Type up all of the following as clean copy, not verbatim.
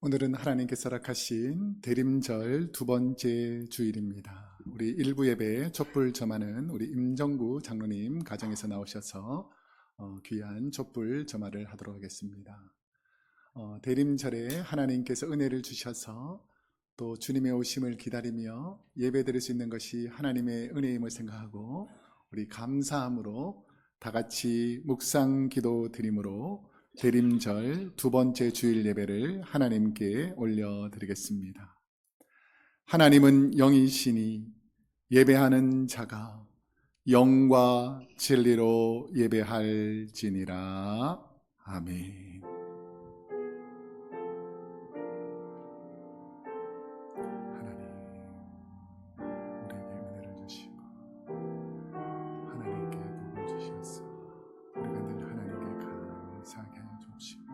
오늘은 하나님께서 허락하신 대림절 두 번째 주일입니다. 우리 일부 예배에 촛불 점하는 우리 임정구 장로님 가정에서 나오셔서 귀한 촛불 점화를 하도록 하겠습니다. 대림절에 하나님께서 은혜를 주셔서 또 주님의 오심을 기다리며 예배 드릴 수 있는 것이 하나님의 은혜임을 생각하고 우리 감사함으로 다 같이 묵상 기도 드림으로 대림절 두 번째 주일 예배를 하나님께 올려드리겠습니다. 하나님은 영이시니 예배하는 자가 영과 진리로 예배할지니라. 아멘. 하나님, 우리에게 은혜를 주시고 하나님께 복을 주셔서 우리가 늘 하나님께 감사하게 하여 주옵시고,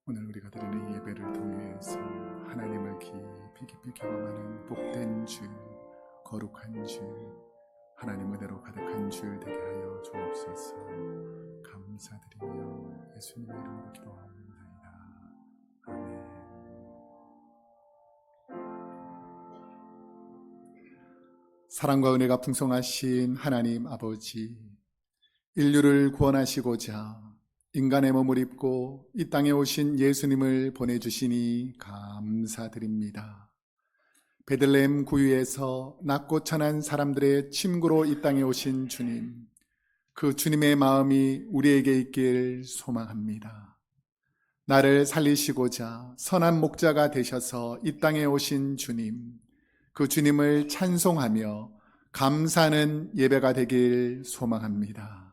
오늘 우리가 드리는 예배를 통해서 하나님을 깊이 경험하는 복된 주일, 거룩한 주일, 하나님 은혜로 가득한 주일 되게 하여 주옵소서. 감사드리며 예수님의 이름으로 기도합니다. 아멘. 사랑과 은혜가 풍성하신 하나님 아버지, 인류를 구원하시고자 인간의 몸을 입고 이 땅에 오신 예수님을 보내주시니 감사드립니다. 베들레헴 구유에서 낮고 천한 사람들의 침구로 이 땅에 오신 주님, 그 주님의 마음이 우리에게 있길 소망합니다. 나를 살리시고자 선한 목자가 되셔서 이 땅에 오신 주님, 그 주님을 찬송하며 감사하는 예배가 되길 소망합니다.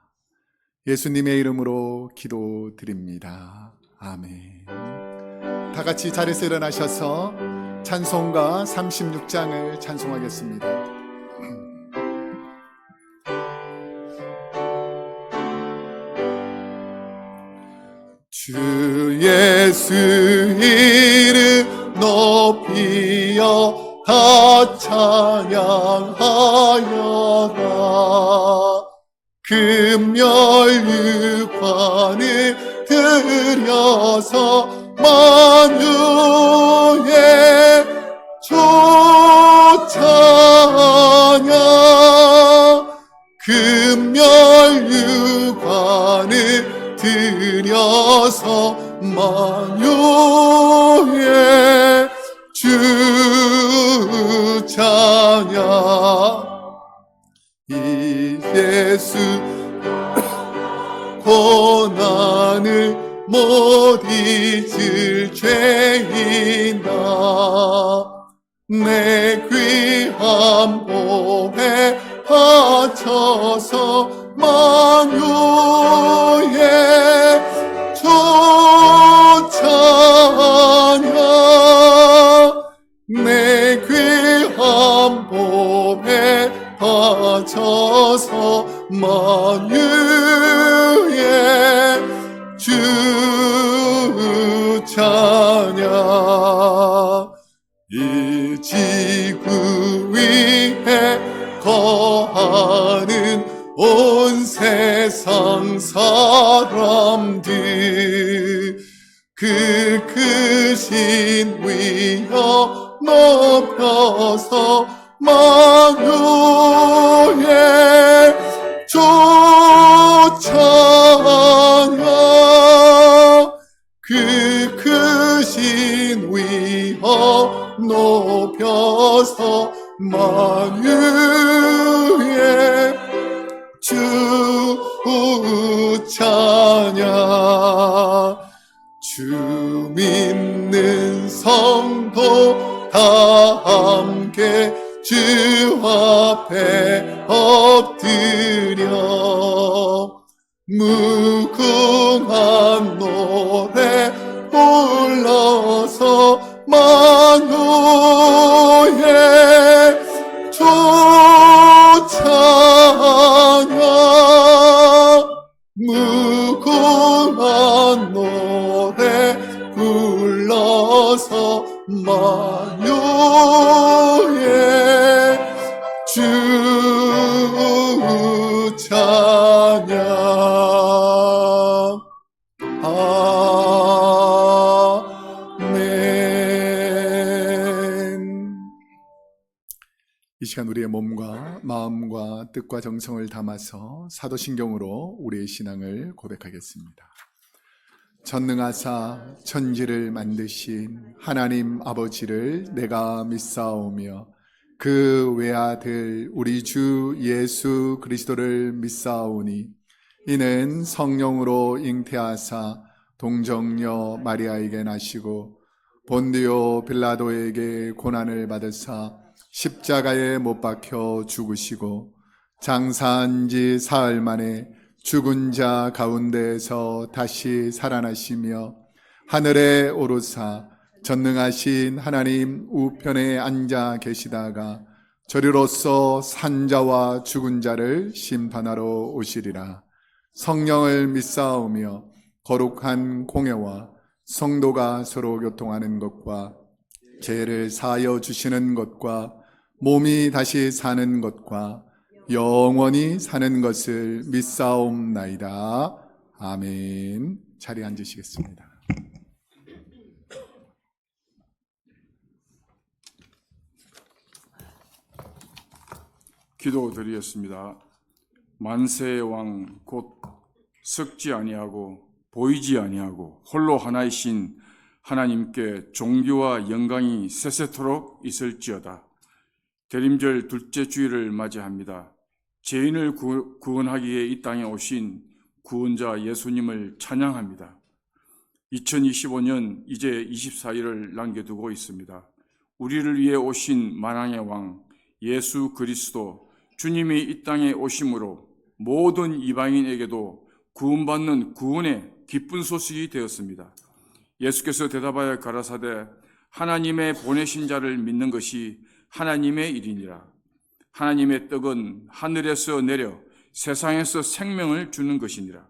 예수님의 이름으로 기도드립니다. 아멘. 다 같이 자리에서 일어나셔서 찬송가 36장을 찬송하겠습니다. 주 예수 이름 높이어 다 찬양하여라. 금열유관을 들여서 만유의 주 찬양. 금열유관을 들여서 만유의 주 찬양. 이 예수 고난을 못 잊을 죄인아, 내 귀한 몸에 바쳐서 만유의 주 찬양. 내 귀한 몸에 바쳐서 만유의 주 찬양. 이 지구 위에 거하는 온 세상 사람들, 그 크신 위엄 높여서 만유의 주 찬양. 그 크신 위엄 높여서 만유의 주 찬양. 주 믿는 성도 다 함께 주 앞에 엎드려 무궁한 노래 불러서 만유의 주 찬양. 무궁한 노래 불러서 만유의 주 찬양. 아멘. 시간 우리의 몸과 마음과 뜻과 정성을 담아서 사도신경으로 우리의 신앙을 고백하겠습니다. 전능하사 천지를 만드신 하나님 아버지를 내가 믿사오며 그 외아들 우리 주 예수 그리스도를 믿사오니 이는 성령으로 잉태하사 동정녀 마리아에게 나시고 본디오 빌라도에게 고난을 받으사 십자가에 못 박혀 죽으시고 장사한 지 사흘 만에 죽은 자 가운데에서 다시 살아나시며 하늘에 오르사 전능하신 하나님 우편에 앉아 계시다가 저리로서 산자와 죽은 자를 심판하러 오시리라. 성령을 믿사오며 거룩한 공회와 성도가 서로 교통하는 것과 죄를 사하여 주시는 것과 몸이 다시 사는 것과 영원히 사는 것을 믿사옵나이다. 아멘. 자리에 앉으시겠습니다. 기도드리겠습니다. 만세의 왕 곧 섞지 아니하고 보이지 아니하고 홀로 하나이신 하나님께 존귀와 영광이 세세토록 있을지어다. 대림절 둘째 주일을 맞이합니다. 죄인을 구원하기 위해 이 땅에 오신 구원자 예수님을 찬양합니다. 2025년 이제 24일을 남겨두고 있습니다. 우리를 위해 오신 만왕의 왕 예수 그리스도 주님이 이 땅에 오심으로 모든 이방인에게도 구원받는 구원의 기쁜 소식이 되었습니다. 예수께서 대답하여 가라사대 하나님의 보내신 자를 믿는 것이 하나님의 일이니라. 하나님의 떡은 하늘에서 내려 세상에서 생명을 주는 것이니라.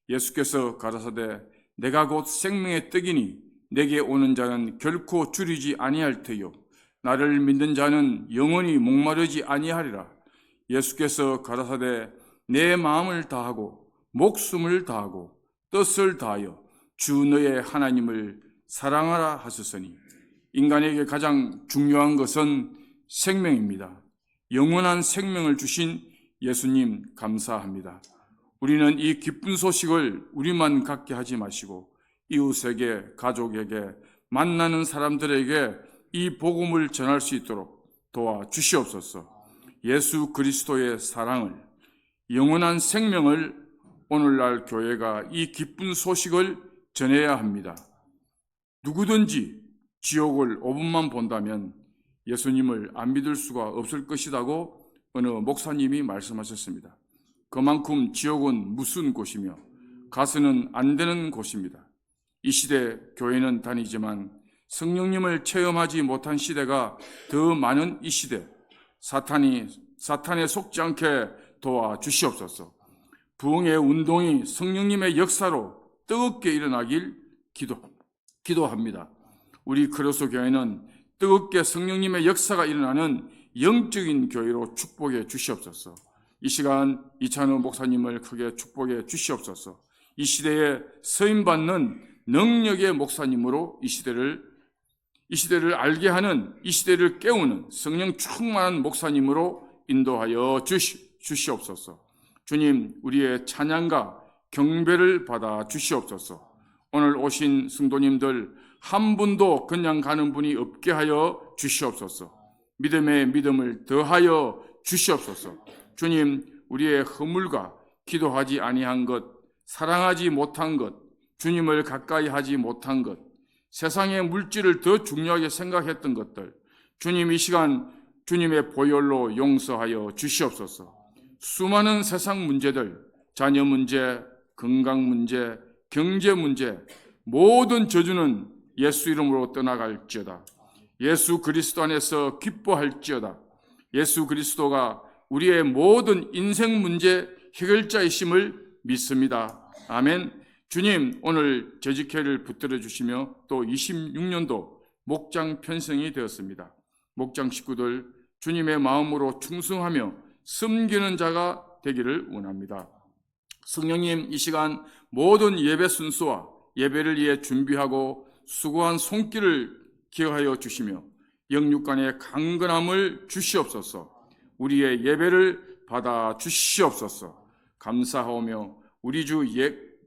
예수께서 가라사대 내가 곧 생명의 떡이니 내게 오는 자는 결코 줄이지 아니할 테요 나를 믿는 자는 영원히 목마르지 아니하리라. 예수께서 가라사대 내 마음을 다하고 목숨을 다하고 뜻을 다하여 주 너의 하나님을 사랑하라 하셨으니 인간에게 가장 중요한 것은 생명입니다. 영원한 생명을 주신 예수님 감사합니다. 우리는 이 기쁜 소식을 우리만 갖게 하지 마시고 이웃에게, 가족에게, 만나는 사람들에게 이 복음을 전할 수 있도록 도와주시옵소서. 예수 그리스도의 사랑을, 영원한 생명을 오늘날 교회가 이 기쁜 소식을 전해야 합니다. 누구든지 지옥을 5분만 본다면 예수님을 안 믿을 수가 없을 것이라고 어느 목사님이 말씀하셨습니다. 그만큼 지옥은 무슨 곳이며 가서는 안 되는 곳입니다. 이 시대 교회는 다니지만 성령님을 체험하지 못한 시대가 더 많은 이 시대, 사탄에 속지 않게 도와주시옵소서. 부흥의 운동이 성령님의 역사로 뜨겁게 일어나길 기도합니다. 우리 그리스도 교회는 뜨겁게 성령님의 역사가 일어나는 영적인 교회로 축복해 주시옵소서. 이 시간 이찬우 목사님을 크게 축복해 주시옵소서. 이 시대에 서임받는 능력의 목사님으로 이 시대를 알게 하는, 이 시대를 깨우는 성령 충만한 목사님으로 인도하여 주시옵소서. 주님, 우리의 찬양과 경배를 받아 주시옵소서. 오늘 오신 성도님들 한 분도 그냥 가는 분이 없게 하여 주시옵소서. 믿음에 믿음을 더하여 주시옵소서. 주님, 우리의 허물과 기도하지 아니한 것, 사랑하지 못한 것, 주님을 가까이 하지 못한 것, 세상의 물질을 더 중요하게 생각했던 것들, 주님 이 시간 주님의 보혈로 용서하여 주시옵소서. 수많은 세상 문제들, 자녀 문제, 건강 문제, 경제 문제, 모든 저주는 예수 이름으로 떠나갈지어다. 예수 그리스도 안에서 기뻐할지어다. 예수 그리스도가 우리의 모든 인생 문제 해결자이심을 믿습니다. 아멘. 주님, 오늘 재직회를 붙들어 주시며 또 26년도 목장 편성이 되었습니다. 목장 식구들 주님의 마음으로 충성하며 섬기는 자가 되기를 원합니다. 성령님, 이 시간 모든 예배 순서와 예배를 위해 준비하고 수고한 손길을 기억하여 주시며 영육간의 강건함을 주시옵소서. 우리의 예배를 받아 주시옵소서. 감사하오며 우리 주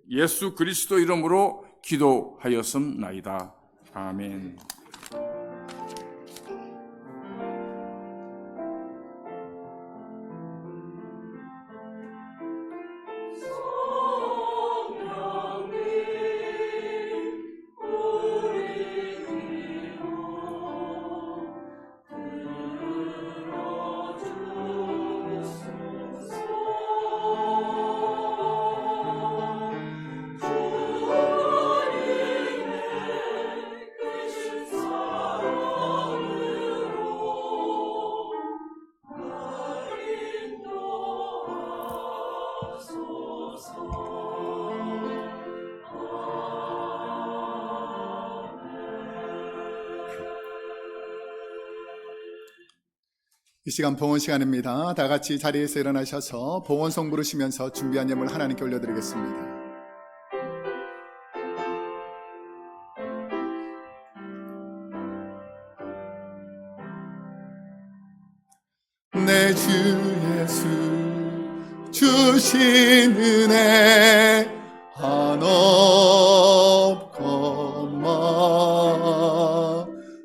예수 그리스도 이름으로 기도하였음나이다. 아멘. 이 시간 봉헌 시간입니다. 다 같이 자리에서 일어나셔서 봉헌송 부르시면서 준비한 예물 하나님께 올려드리겠습니다. 내 주 예수 주신 은혜 한없건마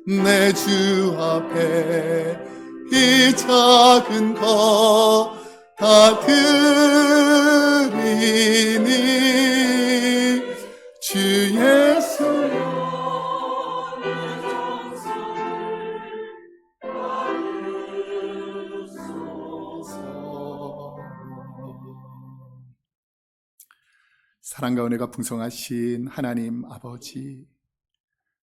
내 주 앞에 이 작은 것 다 드리니 주 예수여 사랑과 은혜가 풍성하신 하나님 아버지,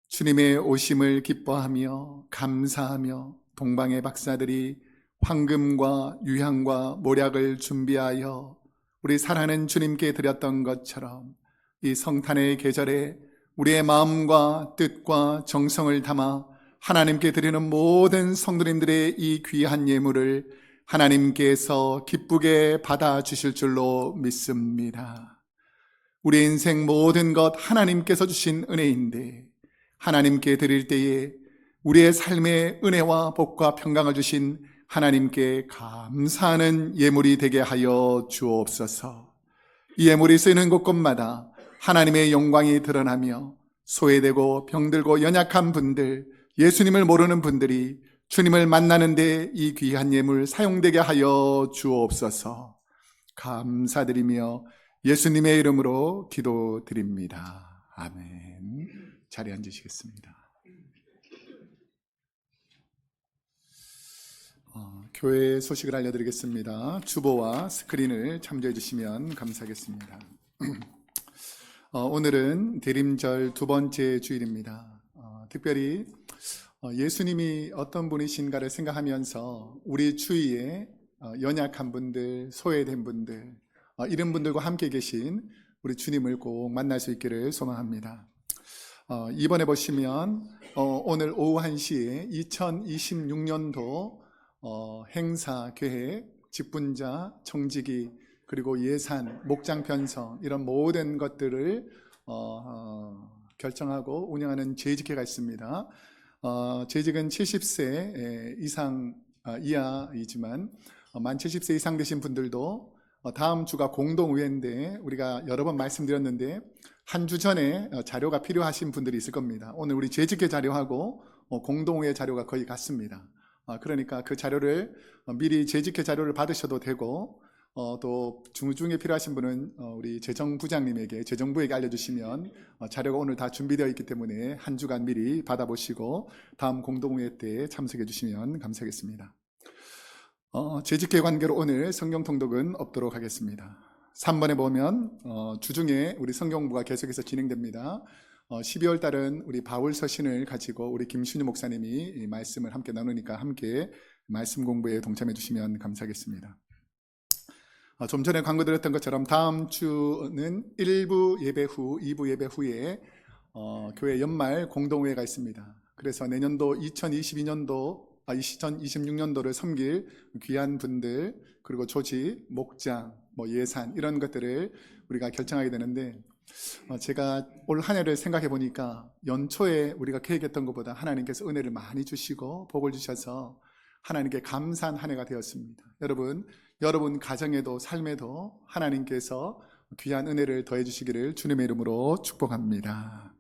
주님의 오심을 기뻐하며 감사하며 동방의 박사들이 황금과 유향과 모략을 준비하여 우리 사랑하는 주님께 드렸던 것처럼 이 성탄의 계절에 우리의 마음과 뜻과 정성을 담아 하나님께 드리는 모든 성도님들의 이 귀한 예물을 하나님께서 기쁘게 받아주실 줄로 믿습니다. 우리 인생 모든 것 하나님께서 주신 은혜인데 하나님께 드릴 때에 우리의 삶의 은혜와 복과 평강을 주신 하나님께 감사하는 예물이 되게 하여 주옵소서. 이 예물이 쓰이는 곳곳마다 하나님의 영광이 드러나며 소외되고 병들고 연약한 분들, 예수님을 모르는 분들이 주님을 만나는 데 이 귀한 예물 사용되게 하여 주옵소서. 감사드리며 예수님의 이름으로 기도드립니다. 아멘. 자리에 앉으시겠습니다. 교회 소식을 알려드리겠습니다. 주보와 스크린을 참조해 주시면 감사하겠습니다. 오늘은 대림절 두 번째 주일입니다. 특별히 예수님이 어떤 분이신가를 생각하면서 우리 주위에 연약한 분들, 소외된 분들, 이런 분들과 함께 계신 우리 주님을 꼭 만날 수 있기를 소망합니다. 이번에 보시면 오늘 오후 1시에 2026년도 행사 계획, 직분자, 정직이, 그리고 예산, 목장 편성 이런 모든 것들을 결정하고 운영하는 재직회가 있습니다. 재직은 70세 이상 이하이지만 만 70세 이상 되신 분들도 다음 주가 공동의회인데 우리가 여러 번 말씀드렸는데 한 주 전에 자료가 필요하신 분들이 있을 겁니다. 오늘 우리 재직회 자료하고 공동의회 자료가 거의 같습니다. 그러니까 그 자료를 미리 재직회 자료를 받으셔도 되고 또 중에 필요하신 분은 우리 재정부장님에게 재정부에게 알려주시면 자료가 오늘 다 준비되어 있기 때문에 한 주간 미리 받아보시고 다음 공동회의 때 참석해 주시면 감사하겠습니다. 재직회 관계로 오늘 성경 통독은 없도록 하겠습니다. 3번에 보면 주중에 우리 성경부가 계속해서 진행됩니다. 12월 달은 우리 바울 서신을 가지고 우리 김순유 목사님이 이 말씀을 함께 나누니까 함께 말씀 공부에 동참해 주시면 감사하겠습니다. 좀 전에 광고 드렸던 것처럼 다음 주는 1부 예배 후, 2부 예배 후에 교회 연말 공동회가 있습니다. 그래서 내년도 2026년도를 섬길 귀한 분들, 그리고 조직, 목장, 예산 이런 것들을 우리가 결정하게 되는데 제가 올 한 해를 생각해 보니까 연초에 우리가 계획했던 것보다 하나님께서 은혜를 많이 주시고 복을 주셔서 하나님께 감사한 한 해가 되었습니다. 여러분 가정에도 삶에도 하나님께서 귀한 은혜를 더해 주시기를 주님의 이름으로 축복합니다.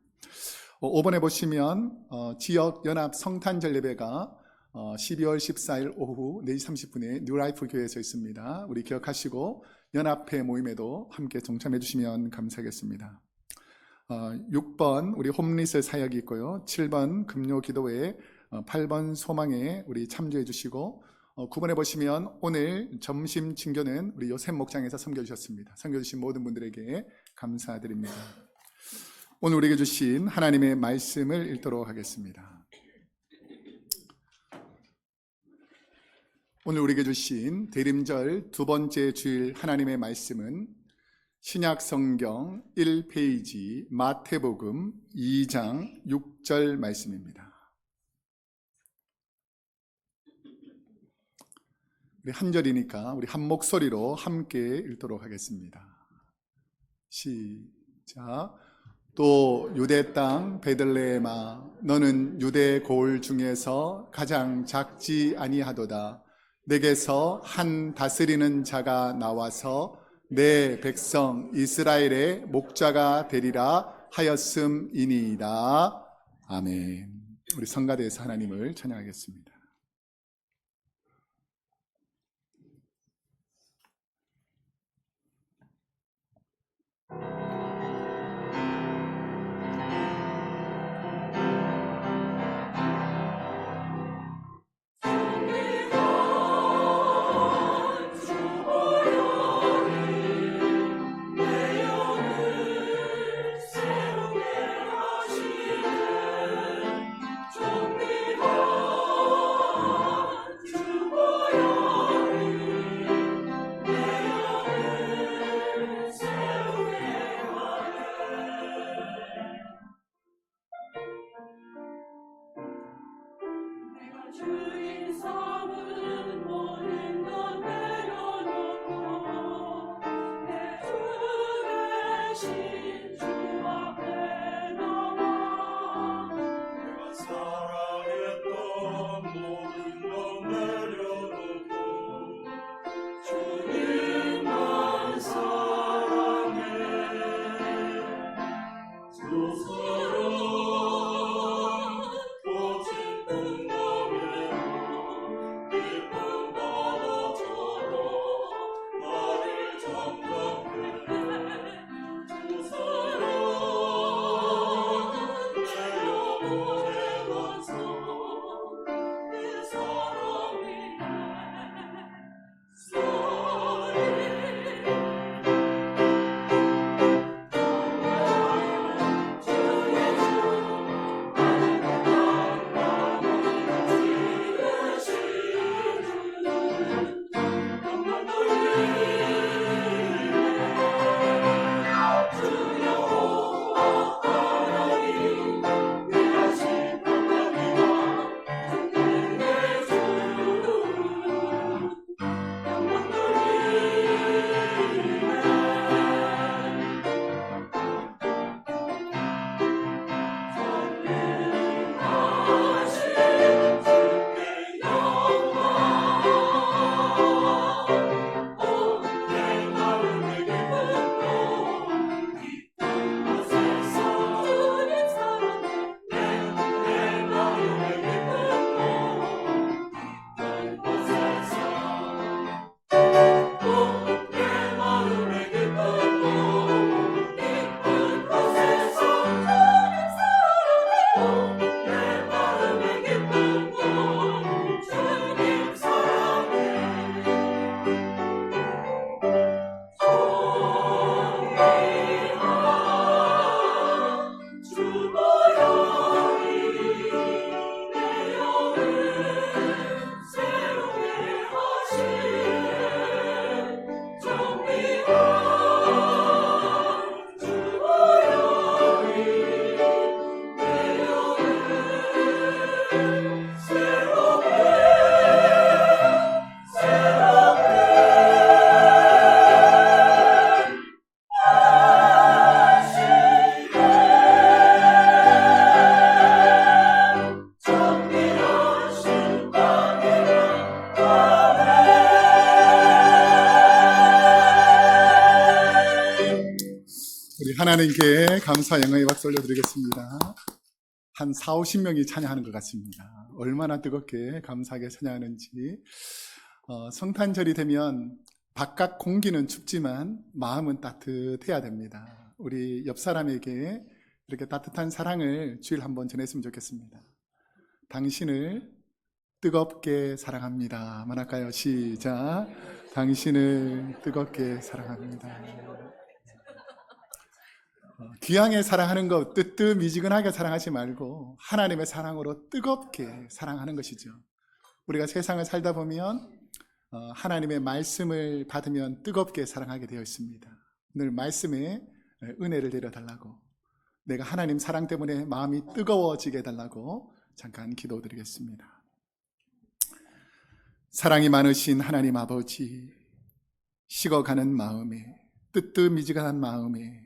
5번에 보시면 지역 연합 성탄절 예배가 12월 14일 오후 4시 30분에 뉴라이프 교회에서 있습니다. 우리 기억하시고 연합회 모임에도 함께 동참해 주시면 감사하겠습니다. 6번 우리 홈리스 사역이 있고요. 7번 금요 기도회, 8번 소망에 우리 참조해 주시고 9번에 보시면 오늘 점심 친교는 우리 요셉 목장에서 섬겨주셨습니다. 섬겨주신 모든 분들에게 감사드립니다. 오늘 우리에게 주신 하나님의 말씀을 읽도록 하겠습니다. 오늘 우리에게 주신 대림절 두 번째 주일 하나님의 말씀은 신약 성경 1페이지 마태복음 2장 6절 말씀입니다. 우리 한 절이니까 우리 한 목소리로 함께 읽도록 하겠습니다. 시작. 또 유대 땅 베들레헴아 너는 유대 고을 중에서 가장 작지 아니하도다. 내게서 한 다스리는 자가 나와서 내 백성 이스라엘의 목자가 되리라 하였음이니이다. 아멘. 우리 성가대에서 하나님을 찬양하겠습니다. 하나님께 감사 영광의 박수 올려드리겠습니다. 한 4, 50명이 찬양하는 것 같습니다. 얼마나 뜨겁게 감사하게 찬양하는지. 성탄절이 되면 바깥 공기는 춥지만 마음은 따뜻해야 됩니다. 우리 옆 사람에게 이렇게 따뜻한 사랑을 주일 한번 전했으면 좋겠습니다. 당신을 뜨겁게 사랑합니다. 한번 할까요? 시작. 당신을 뜨겁게 사랑합니다. 귀하게 사랑하는 것, 뜨뜻미지근하게 사랑하지 말고 하나님의 사랑으로 뜨겁게 사랑하는 것이죠. 우리가 세상을 살다 보면 하나님의 말씀을 받으면 뜨겁게 사랑하게 되어 있습니다. 늘 말씀에 은혜를 내려달라고, 내가 하나님 사랑 때문에 마음이 뜨거워지게 해달라고 잠깐 기도드리겠습니다. 사랑이 많으신 하나님 아버지, 식어가는 마음에, 뜨뜻미지근한 마음에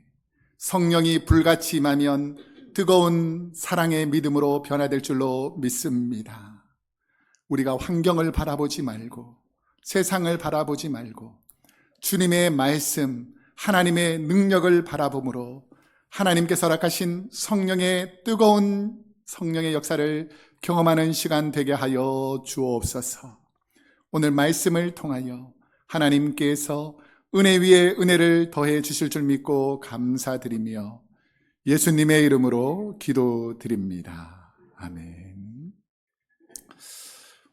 성령이 불같이 임하면 뜨거운 사랑의 믿음으로 변화될 줄로 믿습니다. 우리가 환경을 바라보지 말고 세상을 바라보지 말고 주님의 말씀, 하나님의 능력을 바라봄으로 하나님께서 허락하신 성령의 뜨거운 성령의 역사를 경험하는 시간 되게 하여 주옵소서. 오늘 말씀을 통하여 하나님께서 은혜 위에 은혜를 더해 주실 줄 믿고 감사드리며 예수님의 이름으로 기도드립니다. 아멘.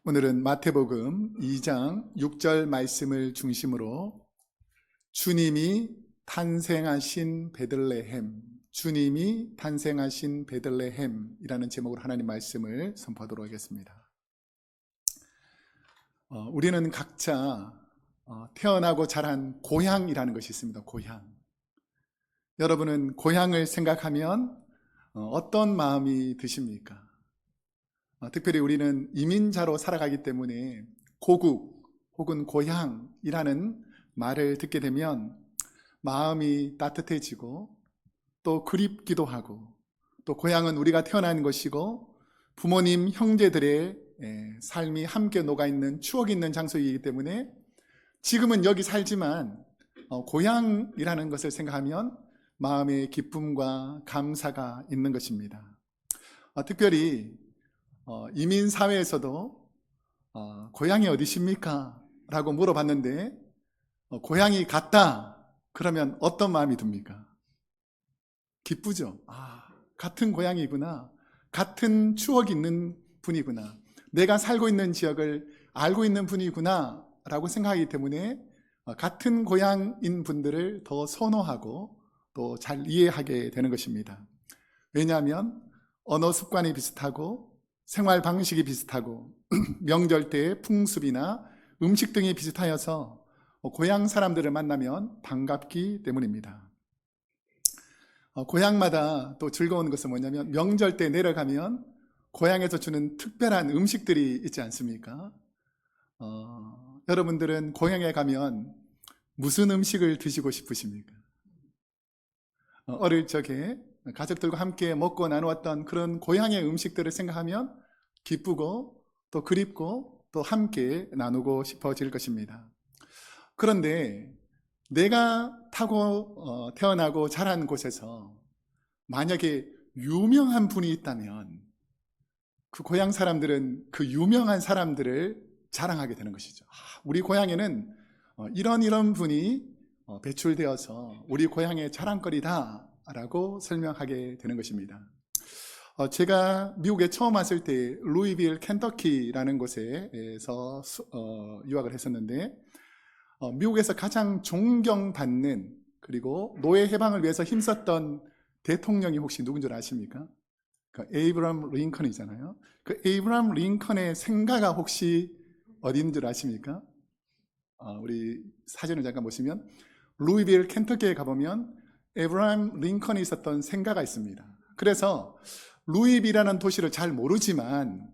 오늘은 마태복음 2장 6절 말씀을 중심으로 주님이 탄생하신 베들레헴, 주님이 탄생하신 베들레헴이라는 제목으로 하나님 말씀을 선포하도록 하겠습니다. 우리는 각자 태어나고 자란 고향이라는 것이 있습니다. 고향. 여러분은 고향을 생각하면 어떤 마음이 드십니까? 특별히 우리는 이민자로 살아가기 때문에 고국 혹은 고향이라는 말을 듣게 되면 마음이 따뜻해지고 또 그립기도 하고, 또 고향은 우리가 태어난 것이고 부모님, 형제들의 삶이 함께 녹아있는 추억이 있는 장소이기 때문에 지금은 여기 살지만 고향이라는 것을 생각하면 마음의 기쁨과 감사가 있는 것입니다. 특별히 이민사회에서도 고향이 어디십니까? 라고 물어봤는데 고향이 같다 그러면 어떤 마음이 듭니까? 기쁘죠. 같은 고향이구나, 같은 추억이 있는 분이구나, 내가 살고 있는 지역을 알고 있는 분이구나 라고 생각하기 때문에 같은 고향인 분들을 더 선호하고 또 잘 이해하게 되는 것입니다. 왜냐하면 언어 습관이 비슷하고 생활 방식이 비슷하고 명절 때의 풍습이나 음식 등이 비슷하여서 고향 사람들을 만나면 반갑기 때문입니다. 고향마다 또 즐거운 것은 뭐냐면 명절 때 내려가면 고향에서 주는 특별한 음식들이 있지 않습니까? 여러분들은 고향에 가면 무슨 음식을 드시고 싶으십니까? 어릴 적에 가족들과 함께 먹고 나누었던 그런 고향의 음식들을 생각하면 기쁘고 또 그립고 또 함께 나누고 싶어질 것입니다. 그런데 내가 타고 태어나고 자란 곳에서 만약에 유명한 분이 있다면 그 고향 사람들은 그 유명한 사람들을 자랑하게 되는 것이죠. 우리 고향에는 이런 분이 배출되어서 우리 고향의 자랑거리다 라고 설명하게 되는 것입니다. 제가 미국에 처음 왔을 때 루이빌 켄터키라는 곳에서 유학을 했었는데 미국에서 가장 존경받는 그리고 노예 해방을 위해서 힘썼던 대통령이 혹시 누군 줄 아십니까? 그 에이브람 링컨이잖아요. 그 에이브람 링컨의 생가가 혹시 어디 있는 줄 아십니까? 우리 사진을 잠깐 보시면 루이빌 켄터키에 가보면 에이브람 링컨이 있었던 생가가 있습니다. 그래서 루이빌이라는 도시를 잘 모르지만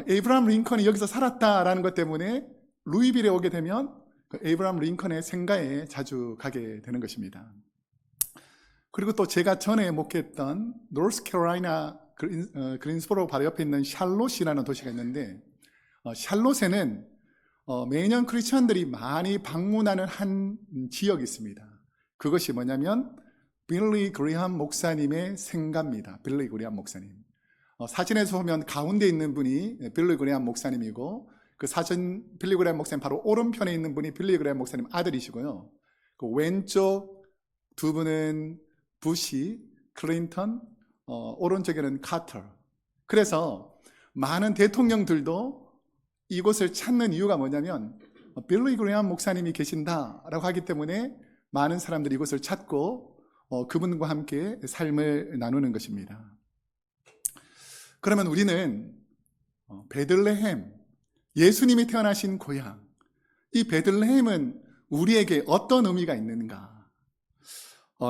에이브람 링컨이 여기서 살았다라는 것 때문에 루이빌에 오게 되면 그 에이브람 링컨의 생가에 자주 가게 되는 것입니다. 그리고 또 제가 전에 목회했던 노스캐롤라이나 그린스보로 바로 옆에 있는 샬롯이라는 도시가 있는데 샬롯에는 매년 크리스천들이 많이 방문하는 한 지역이 있습니다. 그것이 뭐냐면 빌리 그레이엄 목사님의 생가입니다. 빌리 그레이엄 목사님. 사진에서 보면 가운데 있는 분이 빌리 그레이엄 목사님이고, 그 사진 빌리 그레이엄 목사님 바로 오른편에 있는 분이 빌리 그레이엄 목사님 아들이시고요. 그 왼쪽 두 분은 부시, 클린턴, 오른쪽에는 카터. 그래서 많은 대통령들도 이곳을 찾는 이유가 뭐냐면 빌리 그레이엄 목사님이 계신다라고 하기 때문에 많은 사람들이 이곳을 찾고 그분과 함께 삶을 나누는 것입니다. 그러면 우리는 베들레헴, 예수님이 태어나신 고향, 이 베들레헴은 우리에게 어떤 의미가 있는가?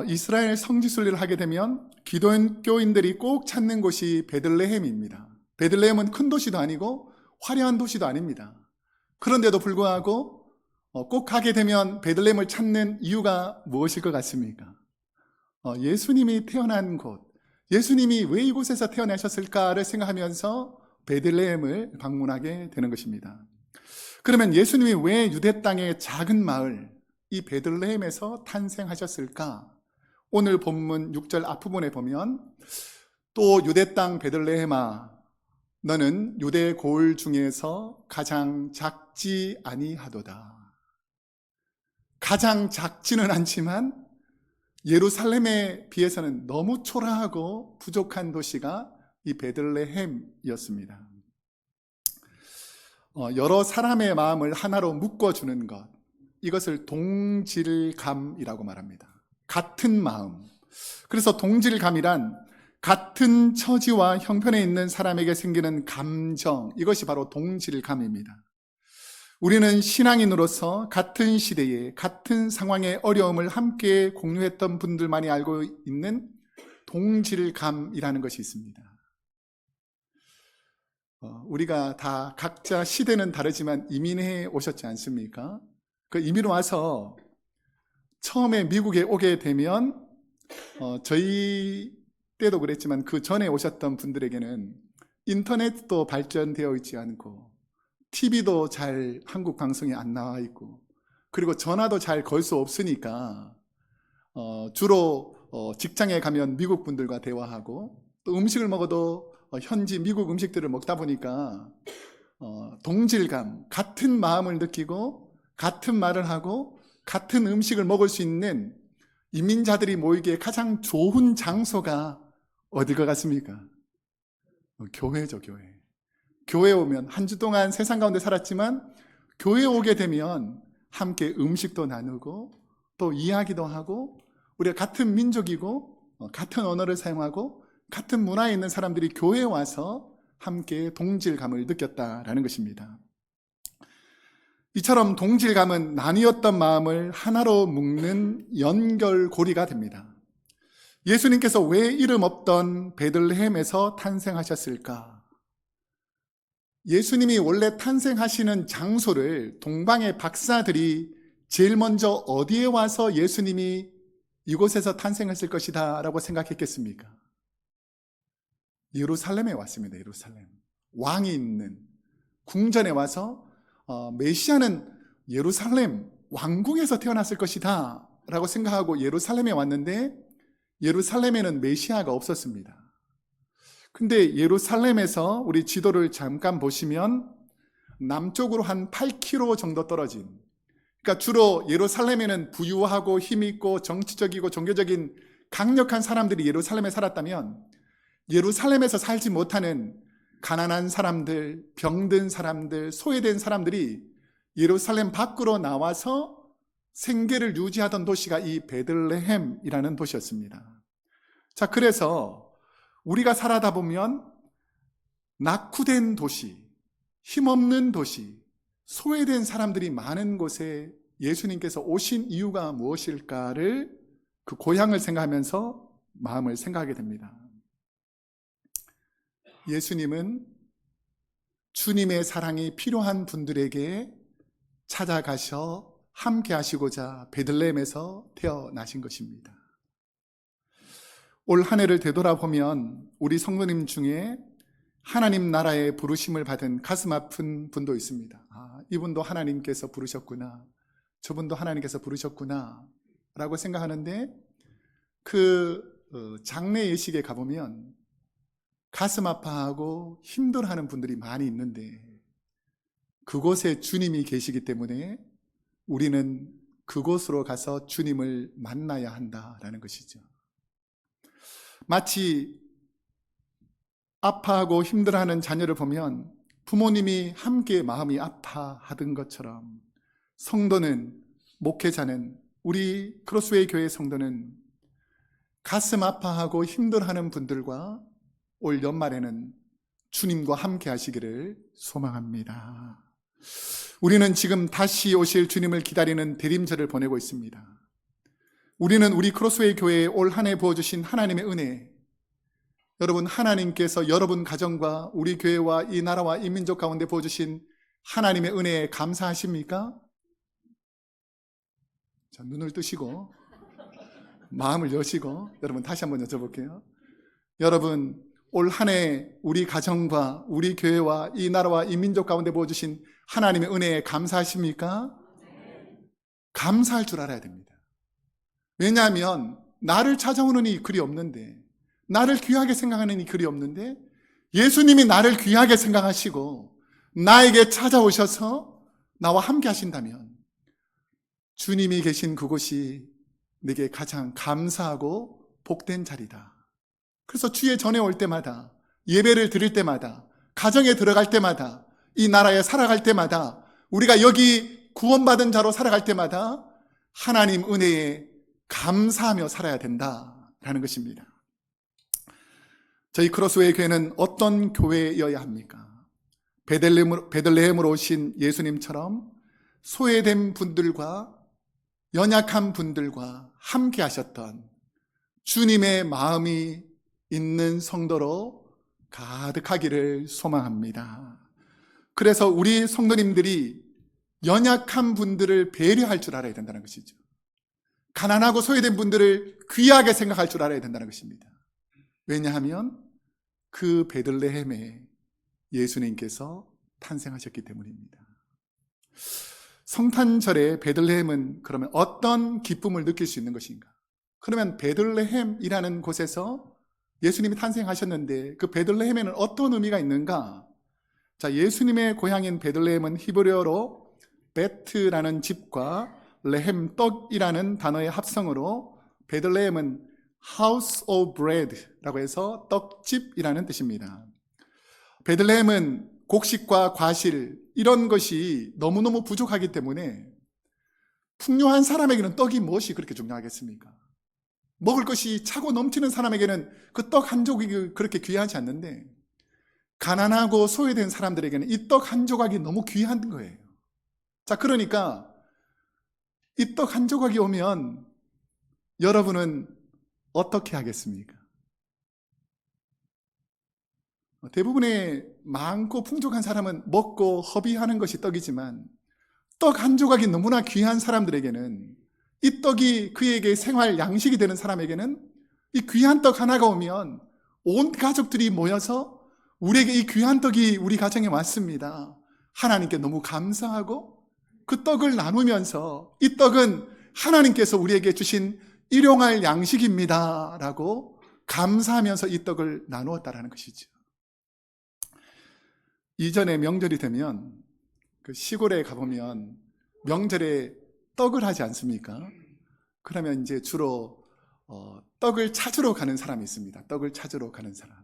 이스라엘 성지순례를 하게 되면 기독교인들이 꼭 찾는 곳이 베들레헴입니다. 베들레헴은 큰 도시도 아니고 화려한 도시도 아닙니다. 그런데도 불구하고 꼭 가게 되면 베들레헴을 찾는 이유가 무엇일 것 같습니까? 예수님이 태어난 곳, 예수님이 왜 이곳에서 태어나셨을까를 생각하면서 베들레헴을 방문하게 되는 것입니다. 그러면 예수님이 왜 유대 땅의 작은 마을, 이 베들레헴에서 탄생하셨을까? 오늘 본문 6절 앞부분에 보면 또 유대 땅 베들레헴아, 너는 유대 고을 중에서 가장 작지 아니하도다. 가장 작지는 않지만 예루살렘에 비해서는 너무 초라하고 부족한 도시가 이 베들레헴이었습니다. 여러 사람의 마음을 하나로 묶어주는 것, 이것을 동질감이라고 말합니다. 같은 마음. 그래서 동질감이란 같은 처지와 형편에 있는 사람에게 생기는 감정, 이것이 바로 동질감입니다. 우리는 신앙인으로서 같은 시대에 같은 상황의 어려움을 함께 공유했던 분들만이 알고 있는 동질감이라는 것이 있습니다. 우리가 다 각자 시대는 다르지만 이민해 오셨지 않습니까? 그 이민 와서 처음에 미국에 오게 되면 저희 때도 그랬지만 그 전에 오셨던 분들에게는 인터넷도 발전되어 있지 않고 TV도 잘 한국 방송이 안 나와 있고 그리고 전화도 잘 걸 수 없으니까 주로 직장에 가면 미국 분들과 대화하고 또 음식을 먹어도 현지 미국 음식들을 먹다 보니까 동질감, 같은 마음을 느끼고 같은 말을 하고 같은 음식을 먹을 수 있는 이민자들이 모이기에 가장 좋은 장소가 어딜 것 같습니까? 교회죠, 교회. 교회 오면 한 주 동안 세상 가운데 살았지만 교회 오게 되면 함께 음식도 나누고 또 이야기도 하고 우리가 같은 민족이고 같은 언어를 사용하고 같은 문화에 있는 사람들이 교회에 와서 함께 동질감을 느꼈다라는 것입니다. 이처럼 동질감은 나뉘었던 마음을 하나로 묶는 연결고리가 됩니다. 예수님께서 왜 이름 없던 베들레헴에서 탄생하셨을까? 예수님이 원래 탄생하시는 장소를 동방의 박사들이 제일 먼저 어디에 와서 예수님이 이곳에서 탄생했을 것이다 라고 생각했겠습니까? 예루살렘에 왔습니다. 예루살렘. 왕이 있는 궁전에 와서 메시아는 예루살렘 왕궁에서 태어났을 것이다 라고 생각하고 예루살렘에 왔는데 예루살렘에는 메시아가 없었습니다. 근데 예루살렘에서 우리 지도를 잠깐 보시면 남쪽으로 한 8km 정도 떨어진, 그러니까 주로 예루살렘에는 부유하고 힘있고 정치적이고 종교적인 강력한 사람들이 예루살렘에 살았다면 예루살렘에서 살지 못하는 가난한 사람들, 병든 사람들, 소외된 사람들이 예루살렘 밖으로 나와서 생계를 유지하던 도시가 이 베들레헴이라는 도시였습니다. 자, 그래서 우리가 살아다 보면 낙후된 도시, 힘없는 도시, 소외된 사람들이 많은 곳에 예수님께서 오신 이유가 무엇일까를 그 고향을 생각하면서 마음을 생각하게 됩니다. 예수님은 주님의 사랑이 필요한 분들에게 찾아가셔 함께 하시고자 베들레헴에서 태어나신 것입니다. 올 한 해를 되돌아보면 우리 성도님 중에 하나님 나라의 부르심을 받은 가슴 아픈 분도 있습니다. 이분도 하나님께서 부르셨구나, 저분도 하나님께서 부르셨구나 라고 생각하는데 장례 예식에 가보면 가슴 아파하고 힘들어하는 분들이 많이 있는데 그곳에 주님이 계시기 때문에 우리는 그곳으로 가서 주님을 만나야 한다라는 것이죠. 마치 아파하고 힘들어하는 자녀를 보면 부모님이 함께 마음이 아파하던 것처럼 성도는, 목회자는, 우리 크로스웨이 교회 성도는 가슴 아파하고 힘들어하는 분들과 올 연말에는 주님과 함께 하시기를 소망합니다. 우리는 지금 다시 오실 주님을 기다리는 대림절을 보내고 있습니다. 우리는 우리 크로스웨이 교회에 올 한 해 부어주신 하나님의 은혜, 여러분, 하나님께서 여러분 가정과 우리 교회와 이 나라와 이 민족 가운데 부어주신 하나님의 은혜에 감사하십니까? 자, 눈을 뜨시고 마음을 여시고 여러분 다시 한번 여쭤볼게요. 여러분, 올 한 해 우리 가정과 우리 교회와 이 나라와 이 민족 가운데 부어주신 하나님의 은혜에 감사하십니까? 감사할 줄 알아야 됩니다. 왜냐하면 나를 찾아오는 이 글이 없는데, 나를 귀하게 생각하는 이 글이 없는데 예수님이 나를 귀하게 생각하시고 나에게 찾아오셔서 나와 함께 하신다면 주님이 계신 그곳이 내게 가장 감사하고 복된 자리다. 그래서 주의 전에 올 때마다, 예배를 드릴 때마다, 가정에 들어갈 때마다, 이 나라에 살아갈 때마다, 우리가 여기 구원받은 자로 살아갈 때마다 하나님 은혜에 감사하며 살아야 된다라는 것입니다. 저희 크로스웨이 교회는 어떤 교회여야 합니까? 베들레헴으로 오신 예수님처럼 소외된 분들과 연약한 분들과 함께 하셨던 주님의 마음이 있는 성도로 가득하기를 소망합니다. 그래서 우리 성도님들이 연약한 분들을 배려할 줄 알아야 된다는 것이죠. 가난하고 소외된 분들을 귀하게 생각할 줄 알아야 된다는 것입니다. 왜냐하면 그 베들레헴에 예수님께서 탄생하셨기 때문입니다. 성탄절에 베들레헴은 그러면 어떤 기쁨을 느낄 수 있는 것인가? 그러면 베들레헴이라는 곳에서 예수님이 탄생하셨는데 그 베들레헴에는 어떤 의미가 있는가? 자, 예수님의 고향인 베들레헴은 히브리어로 베트라는 집과 레헴, 떡이라는 단어의 합성으로 베들레헴은 House of Bread라고 해서 떡집이라는 뜻입니다. 베들레헴은 곡식과 과실 이런 것이 너무너무 부족하기 때문에 풍요한 사람에게는 떡이 무엇이 그렇게 중요하겠습니까? 먹을 것이 차고 넘치는 사람에게는 그 떡 한 조각이 그렇게 귀하지 않는데 가난하고 소외된 사람들에게는 이 떡 한 조각이 너무 귀한 거예요. 자, 그러니까 이 떡 한 조각이 오면 여러분은 어떻게 하겠습니까? 대부분의 많고 풍족한 사람은 먹고 허비하는 것이 떡이지만 떡 한 조각이 너무나 귀한 사람들에게는, 이 떡이 그에게 생활 양식이 되는 사람에게는 이 귀한 떡 하나가 오면 온 가족들이 모여서 우리에게 이 귀한 떡이 우리 가정에 왔습니다. 하나님께 너무 감사하고 그 떡을 나누면서 이 떡은 하나님께서 우리에게 주신 일용할 양식입니다 라고 감사하면서 이 떡을 나누었다라는 것이죠. 이전에 명절이 되면 그 시골에 가보면 명절에 떡을 하지 않습니까? 그러면 이제 주로 떡을 찾으러 가는 사람이 있습니다. 떡을 찾으러 가는 사람.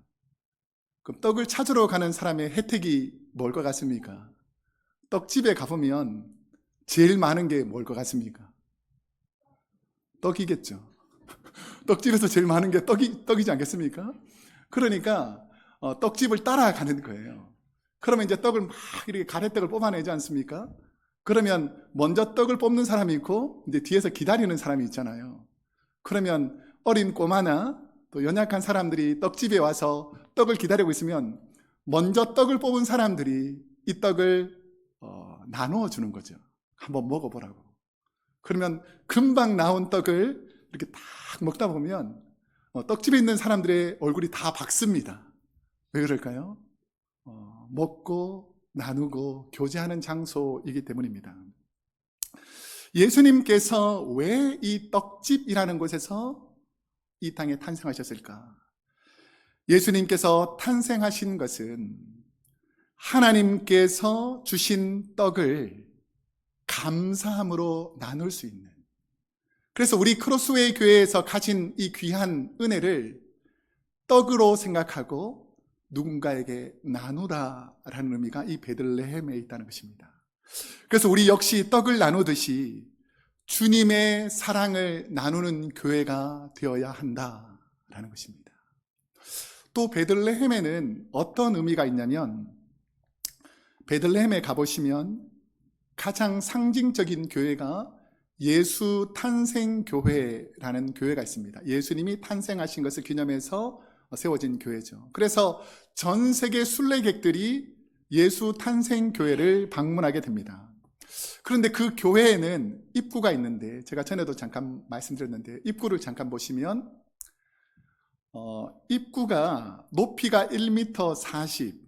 그럼 떡을 찾으러 가는 사람의 혜택이 뭘 것 같습니까? 떡집에 가보면 제일 많은 게 뭘 것 같습니까? 떡이겠죠. 떡집에서 제일 많은 게 떡이지 않겠습니까? 그러니까 떡집을 따라가는 거예요. 그러면 이제 떡을 막 이렇게 가래떡을 뽑아내지 않습니까? 그러면 먼저 떡을 뽑는 사람이 있고 이제 뒤에서 기다리는 사람이 있잖아요. 그러면 어린 꼬마나 또 연약한 사람들이 떡집에 와서 떡을 기다리고 있으면 먼저 떡을 뽑은 사람들이 이 떡을 나누어 주는 거죠. 한번 먹어보라고. 그러면 금방 나온 떡을 이렇게 딱 먹다 보면 떡집에 있는 사람들의 얼굴이 다 밝습니다. 왜 그럴까요? 먹고 나누고 교제하는 장소이기 때문입니다. 예수님께서 왜 이 떡집이라는 곳에서 이 땅에 탄생하셨을까? 예수님께서 탄생하신 것은 하나님께서 주신 떡을 감사함으로 나눌 수 있는, 그래서 우리 크로스웨이 교회에서 가진 이 귀한 은혜를 떡으로 생각하고 누군가에게 나누다라는 의미가 이 베들레헴에 있다는 것입니다. 그래서 우리 역시 떡을 나누듯이 주님의 사랑을 나누는 교회가 되어야 한다라는 것입니다. 또 베들레헴에는 어떤 의미가 있냐면, 베들레헴에 가보시면 가장 상징적인 교회가 예수 탄생 교회라는 교회가 있습니다. 예수님이 탄생하신 것을 기념해서 세워진 교회죠. 그래서 전 세계 순례객들이 예수 탄생 교회를 방문하게 됩니다. 그런데 그 교회에는 입구가 있는데, 제가 전에도 잠깐 말씀드렸는데, 입구를 잠깐 보시면 입구가 높이가 1m 40,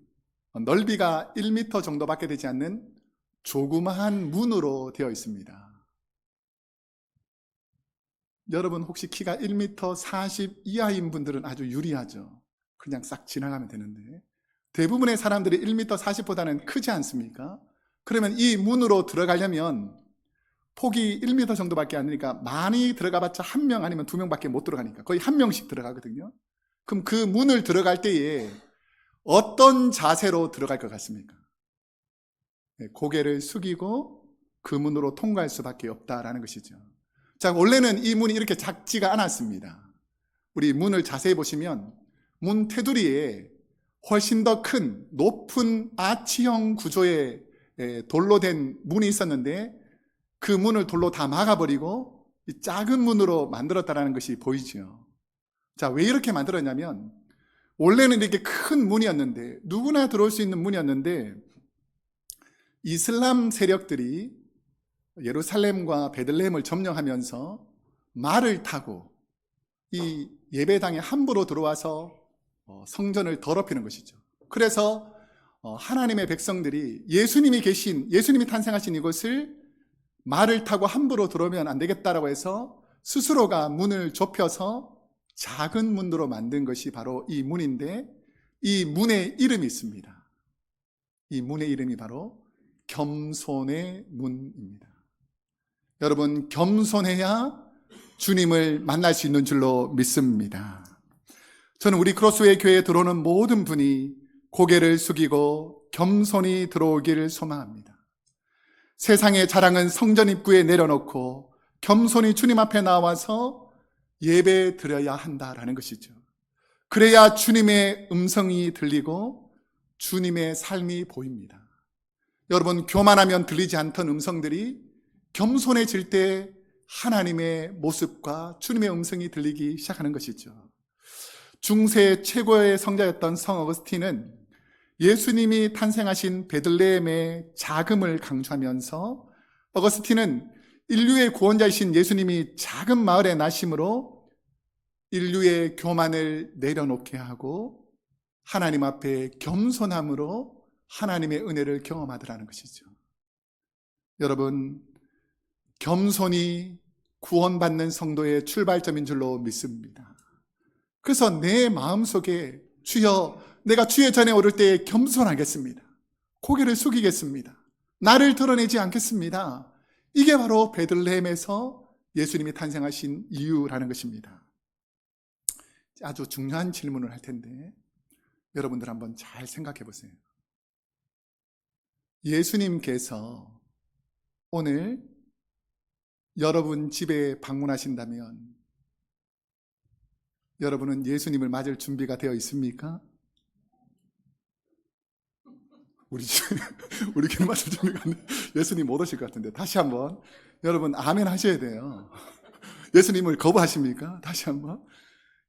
넓이가 1m 정도밖에 되지 않는 조그마한 문으로 되어 있습니다. 여러분 혹시 키가 1m 40 이하인 분들은 아주 유리하죠. 그냥 싹 지나가면 되는데, 대부분의 사람들이 1m 40보다는 크지 않습니까? 그러면 이 문으로 들어가려면 폭이 1m 정도밖에 안 되니까 많이 들어가봤자 1명 아니면 2명밖에 못 들어가니까 거의 1명씩 들어가거든요. 그럼 그 문을 들어갈 때에 어떤 자세로 들어갈 것 같습니까? 고개를 숙이고 그 문으로 통과할 수밖에 없다라는 것이죠. 자, 원래는 이 문이 이렇게 작지가 않았습니다. 우리 문을 자세히 보시면 문 테두리에 훨씬 더 큰 높은 아치형 구조의 돌로 된 문이 있었는데, 그 문을 돌로 다 막아버리고 이 작은 문으로 만들었다는 것이 보이죠. 자, 왜 이렇게 만들었냐면, 원래는 이렇게 큰 문이었는데, 누구나 들어올 수 있는 문이었는데, 이슬람 세력들이 예루살렘과 베들레헴을 점령하면서 말을 타고 이 예배당에 함부로 들어와서 성전을 더럽히는 것이죠. 그래서 하나님의 백성들이 예수님이 탄생하신 이곳을 말을 타고 함부로 들어오면 안 되겠다라고 해서 스스로가 문을 좁혀서 작은 문으로 만든 것이 바로 이 문인데, 이 문의 이름이 있습니다. 이 문의 이름이 바로 겸손의 문입니다. 여러분, 겸손해야 주님을 만날 수 있는 줄로 믿습니다. 저는 우리 크로스웨이 교회에 들어오는 모든 분이 고개를 숙이고 겸손히 들어오기를 소망합니다. 세상의 자랑은 성전 입구에 내려놓고 겸손히 주님 앞에 나와서 예배 드려야 한다라는 것이죠. 그래야 주님의 음성이 들리고 주님의 삶이 보입니다. 여러분, 교만하면 들리지 않던 음성들이 겸손해질 때 하나님의 모습과 주님의 음성이 들리기 시작하는 것이죠. 중세 최고의 성자였던 성 어거스틴은 예수님이 탄생하신 베들레헴의 자금을 강조하면서, 어거스틴은 인류의 구원자이신 예수님이 작은 마을에 나심으로 인류의 교만을 내려놓게 하고 하나님 앞에 겸손함으로 하나님의 은혜를 경험하더라는 것이죠. 여러분, 겸손이 구원받는 성도의 출발점인 줄로 믿습니다. 그래서 내 마음속에, 주여, 내가 주의 전에 오를 때에 겸손하겠습니다. 고개를 숙이겠습니다. 나를 드러내지 않겠습니다. 이게 바로 베들레헴에서 예수님이 탄생하신 이유라는 것입니다. 아주 중요한 질문을 할 텐데 여러분들 한번 잘 생각해 보세요. 예수님께서 오늘 여러분 집에 방문하신다면 여러분은 예수님을 맞을 준비가 되어 있습니까? 우리 교회 맞을 준비가 안 돼. 예수님 못 오실 것 같은데 다시 한번 여러분 아멘 하셔야 돼요. 예수님을 거부하십니까? 다시 한번.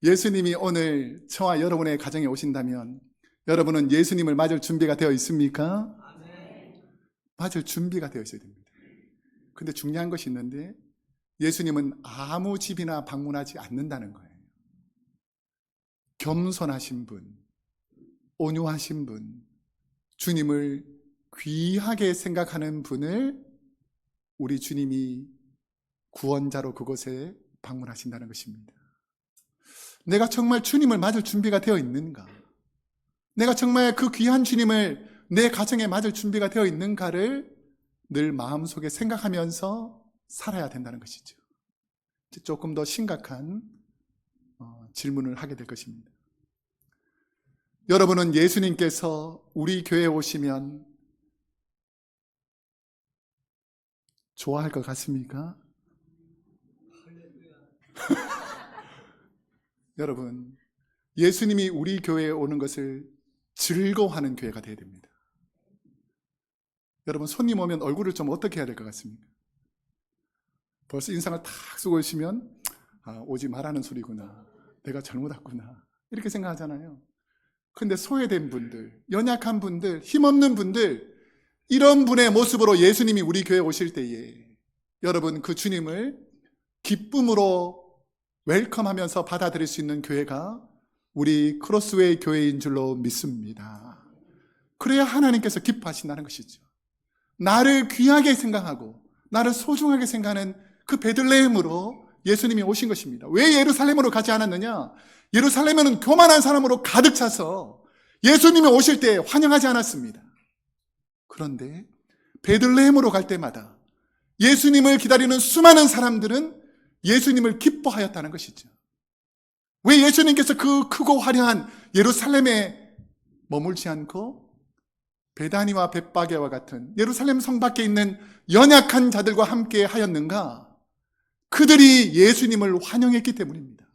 예수님이 오늘 저와 여러분의 가정에 오신다면 여러분은 예수님을 맞을 준비가 되어 있습니까? 맞을 준비가 되어 있어야 됩니다. 근데 중요한 것이 있는데 예수님은 아무 집이나 방문하지 않는다는 거예요. 겸손하신 분, 온유하신 분, 주님을 귀하게 생각하는 분을 우리 주님이 구원자로 그곳에 방문하신다는 것입니다. 내가 정말 주님을 맞을 준비가 되어 있는가? 내가 정말 그 귀한 주님을 내 가정에 맞을 준비가 되어 있는가를 늘 마음속에 생각하면서 살아야 된다는 것이죠. 조금 더 심각한 질문을 하게 될 것입니다. 여러분은 예수님께서 우리 교회에 오시면 좋아할 것 같습니까? 여러분, 예수님이 우리 교회에 오는 것을 즐거워하는 교회가 되어야 됩니다. 여러분, 손님 오면 얼굴을 좀 어떻게 해야 될 것 같습니까? 벌써 인상을 탁 쓰고 오시면 오지 말라는 소리구나, 내가 잘못 왔구나, 이렇게 생각하잖아요. 근데 소외된 분들, 연약한 분들, 힘없는 분들, 이런 분의 모습으로 예수님이 우리 교회에 오실 때에 여러분, 그 주님을 기쁨으로 웰컴하면서 받아들일 수 있는 교회가 우리 크로스웨이 교회인 줄로 믿습니다. 그래야 하나님께서 기뻐하신다는 것이죠. 나를 귀하게 생각하고 나를 소중하게 생각하는 그 베들레헴으로 예수님이 오신 것입니다. 왜 예루살렘으로 가지 않았느냐? 예루살렘은 교만한 사람으로 가득 차서 예수님이 오실 때 환영하지 않았습니다. 그런데 베들레헴으로 갈 때마다 예수님을 기다리는 수많은 사람들은 예수님을 기뻐하였다는 것이죠. 왜 예수님께서 그 크고 화려한 예루살렘에 머물지 않고 베다니와 벳바게와 같은 예루살렘 성 밖에 있는 연약한 자들과 함께 하였는가? 그들이 예수님을 환영했기 때문입니다.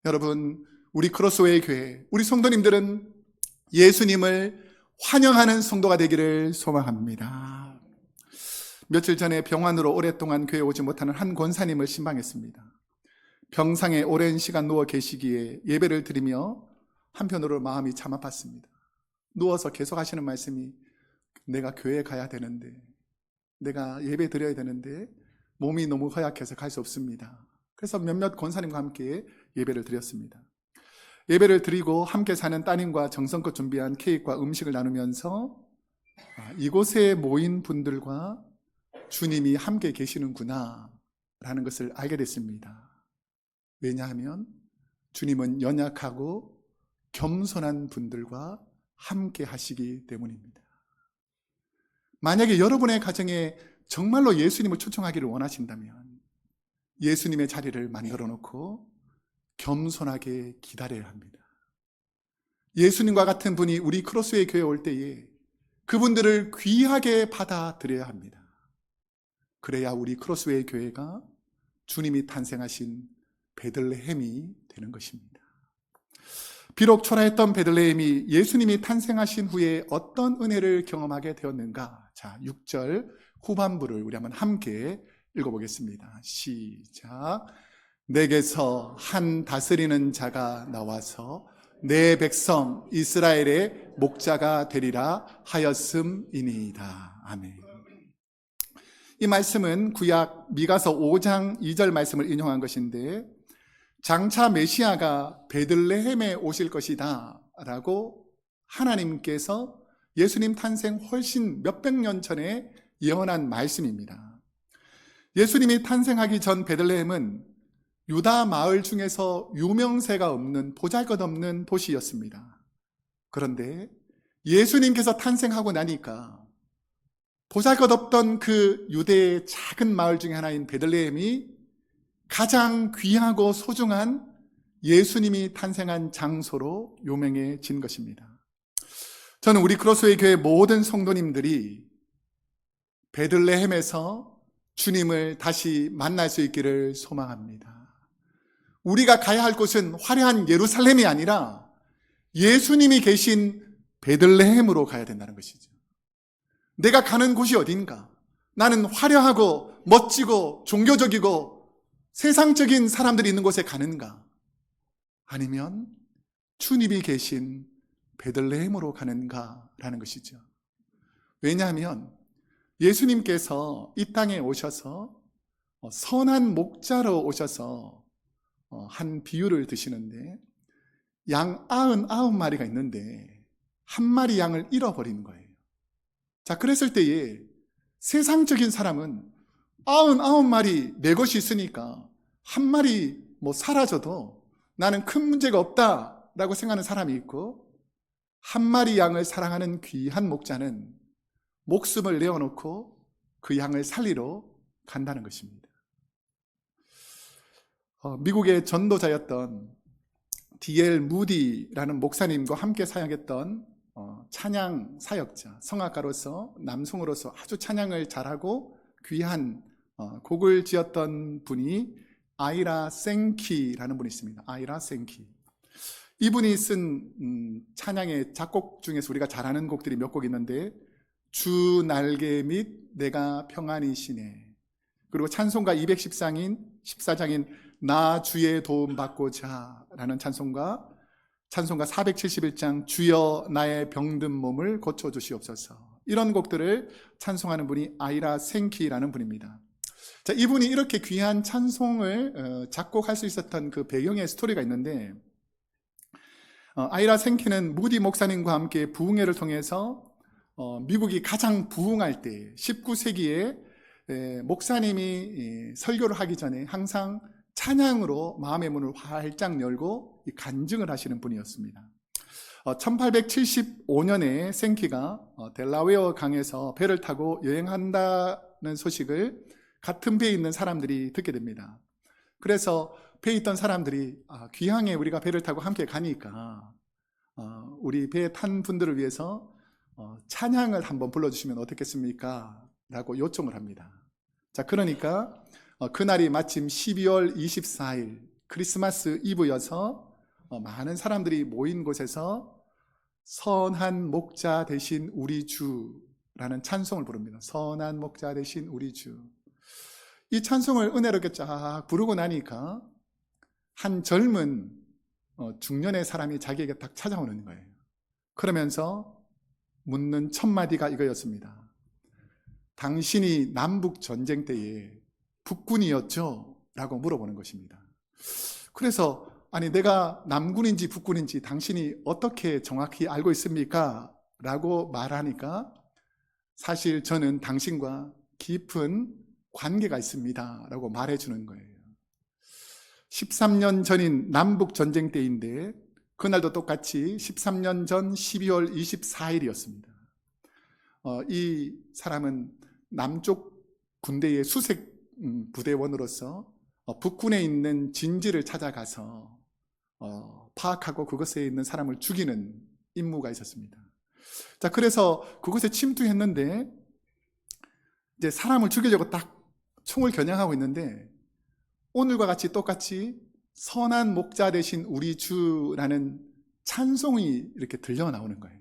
여러분, 우리 크로스웨이 교회, 우리 성도님들은 예수님을 환영하는 성도가 되기를 소망합니다. 며칠 전에 병환으로 오랫동안 교회에 오지 못하는 한 권사님을 신방했습니다. 병상에 오랜 시간 누워 계시기에 예배를 드리며 한편으로 마음이 참 아팠습니다. 누워서 계속 하시는 말씀이, 내가 교회에 가야 되는데, 내가 예배 드려야 되는데 몸이 너무 허약해서 갈 수 없습니다. 그래서 몇몇 권사님과 함께 예배를 드렸습니다. 예배를 드리고 함께 사는 따님과 정성껏 준비한 케이크와 음식을 나누면서 이곳에 모인 분들과 주님이 함께 계시는구나 라는 것을 알게 됐습니다. 왜냐하면 주님은 연약하고 겸손한 분들과 함께 하시기 때문입니다. 만약에 여러분의 가정에 정말로 예수님을 초청하기를 원하신다면 예수님의 자리를 만들어 놓고 겸손하게 기다려야 합니다. 예수님과 같은 분이 우리 크로스웨이 교회에 올 때에 그분들을 귀하게 받아들여야 합니다. 그래야 우리 크로스웨이 교회가 주님이 탄생하신 베들레헴이 되는 것입니다. 비록 초라했던 베들레헴이 예수님이 탄생하신 후에 어떤 은혜를 경험하게 되었는가? 자, 6절 후반부를 우리 한번 함께 읽어보겠습니다. 시작. 내게서 한 다스리는 자가 나와서 내 백성 이스라엘의 목자가 되리라 하였음이니이다. 아멘. 이 말씀은 구약 미가서 5장 2절 말씀을 인용한 것인데, 장차 메시아가 베들레헴에 오실 것이다 라고 하나님께서 예수님 탄생 훨씬 몇백 년 전에 예언한 말씀입니다. 예수님이 탄생하기 전 베들레헴은 유다 마을 중에서 유명세가 없는, 보잘것없는 도시였습니다. 그런데 예수님께서 탄생하고 나니까 보잘것없던 그 유대의 작은 마을 중에 하나인 베들레헴이 가장 귀하고 소중한 예수님이 탄생한 장소로 유명해진 것입니다. 저는 우리 크로스웨이 교회 모든 성도님들이 베들레헴에서 주님을 다시 만날 수 있기를 소망합니다. 우리가 가야 할 곳은 화려한 예루살렘이 아니라 예수님이 계신 베들레헴으로 가야 된다는 것이죠. 내가 가는 곳이 어딘가? 나는 화려하고 멋지고 종교적이고 세상적인 사람들이 있는 곳에 가는가? 아니면 주님이 계신 베들레헴으로 가는가라는 것이죠. 왜냐하면 예수님께서 이 땅에 오셔서 선한 목자로 오셔서 한 비유를 드시는데, 양 99마리가 있는데 한 마리 양을 잃어버리는 거예요. 자, 그랬을 때에 세상적인 사람은 99마리 내 것이 있으니까 한 마리 사라져도 나는 큰 문제가 없다라고 생각하는 사람이 있고, 한 마리 양을 사랑하는 귀한 목자는 목숨을 내어놓고 그 양을 살리러 간다는 것입니다. 미국의 전도자였던 D.L. 무디라는 목사님과 함께 사역했던 찬양 사역자, 성악가로서 남성으로서 아주 찬양을 잘하고 귀한 곡을 지었던 분이 아이라 생키라는 분이 있습니다. 아이라 생키. 이분이 쓴 찬양의 작곡 중에서 우리가 잘 아는 곡들이 몇 곡 있는데, 주 날개 및 내가 평안이시네, 그리고 찬송가 214장인 나 주의 도움 받고자 라는 찬송가 471장 주여 나의 병든 몸을 고쳐주시옵소서, 이런 곡들을 찬송하는 분이 아이라 생키라는 분입니다. 자, 이분이 이렇게 귀한 찬송을 작곡할 수 있었던 그 배경의 스토리가 있는데, 아이라 생키는 무디 목사님과 함께 부흥회를 통해서 미국이 가장 부흥할 때 19세기에 목사님이 설교를 하기 전에 항상 찬양으로 마음의 문을 활짝 열고 간증을 하시는 분이었습니다. 1875년에 생키가 델라웨어 강에서 배를 타고 여행한다는 소식을 같은 배에 있는 사람들이 듣게 됩니다. 그래서 배에 있던 사람들이 귀향에 우리가 배를 타고 함께 가니까 우리 배에 탄 분들을 위해서 찬양을 한번 불러주시면 어떻겠습니까? 라고 요청을 합니다. 자, 그러니까 그날이 마침 12월 24일 크리스마스 이브여서 많은 사람들이 모인 곳에서 선한 목자 되신 우리 주라는 찬송을 부릅니다. 선한 목자 되신 우리 주. 이 찬송을 은혜롭게 쫙 부르고 나니까 한 젊은 중년의 사람이 자기에게 딱 찾아오는 거예요. 그러면서 묻는 첫 마디가 이거였습니다. 당신이 남북 전쟁 때에 북군이었죠? 라고 물어보는 것입니다. 그래서 아니 내가 남군인지 북군인지 당신이 어떻게 정확히 알고 있습니까? 라고 말하니까 사실 저는 당신과 깊은 관계가 있습니다 라고 말해주는 거예요. 13년 전인 남북 전쟁 때인데 그날도 똑같이 13년 전 12월 24일이었습니다. 이 사람은 남쪽 군대의 수색 부대원으로서 북군에 있는 진지를 찾아가서 파악하고 그것에 있는 사람을 죽이는 임무가 있었습니다. 자, 그래서 그곳에 침투했는데 이제 사람을 죽이려고 딱 총을 겨냥하고 있는데 오늘과 같이 똑같이 선한 목자 되신 우리 주라는 찬송이 이렇게 들려 나오는 거예요.